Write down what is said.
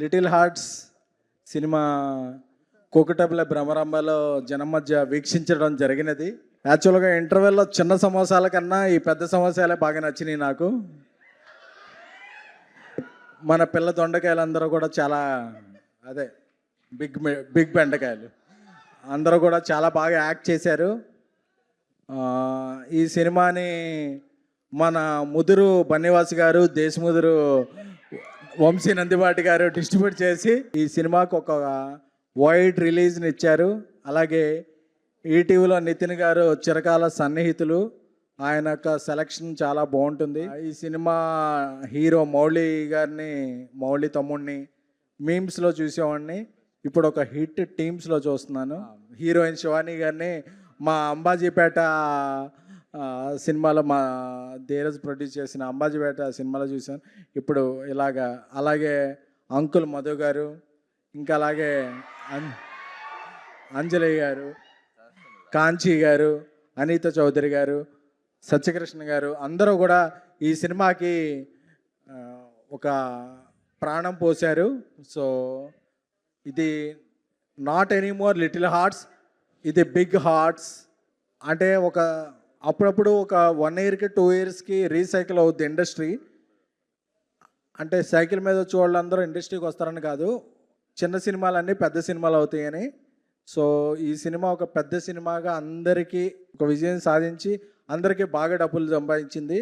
Little hearts cinema Kukatpally భ్రమరాంబలో జనం మధ్య వీక్షించడం జరిగినది. యాక్చువల్గా ఇంటర్వెల్లో చిన్న సమోసాల కన్నా ఈ పెద్ద సమోసాలే బాగా నచ్చినాయి నాకు. మన పిల్ల దొండకాయలు కూడా చాలా అదే బిగ్ బిగ్ బెండకాయలు అందరూ కూడా చాలా బాగా యాక్ట్ చేశారు. ఈ సినిమాని మన ముదురు బన్నివాస్ గారు, దేశముదురు వంశీ నందిబాటి గారు డిస్ట్రిబ్యూట్ చేసి ఈ సినిమాకు ఒక వైడ్ రిలీజ్ని ఇచ్చారు. అలాగే ఈటీవీలో నితిన్ గారు చిరకాల సన్నిహితులు, ఆయన యొక్క సెలక్షన్ చాలా బాగుంటుంది. ఈ సినిమా హీరో మౌళి తమ్ముడిని మీమ్స్లో చూసేవాడిని, ఇప్పుడు ఒక హిట్ టీమ్స్లో చూస్తున్నాను. హీరోయిన్ శివాని గారిని మా అంబాజీపేట సినిమాలో మా ధీరజ్ ప్రొడ్యూస్ చేసిన అంబాజీపేట సినిమాలో చూశాను. ఇప్పుడు ఇలాగా అలాగే అంకుల్ మధు గారు, ఇంకా అలాగే అంజలి గారు, కాంచీ గారు, అనిత చౌదరి గారు, సత్యకృష్ణ గారు అందరూ కూడా ఈ సినిమాకి ఒక ప్రాణం పోశారు. సో ఇది నాట్ ఎనీమోర్ లిటిల్ హార్ట్స్, ఇది బిగ్ హార్ట్స్. అంటే అప్పుడప్పుడు ఒక 1 ఇయర్కి 2 ఇయర్స్కి రీసైకిల్ అవుద్ది ఇండస్ట్రీ. అంటే సైకిల్ మీద వచ్చే వాళ్ళందరూ ఇండస్ట్రీకి వస్తారని కాదు, చిన్న సినిమాలన్నీ పెద్ద సినిమాలు అవుతాయని. సో ఈ సినిమా ఒక పెద్ద సినిమాగా అందరికీ ఒక విజయం సాధించి అందరికీ బాగా డబ్బులు సంపాదించింది.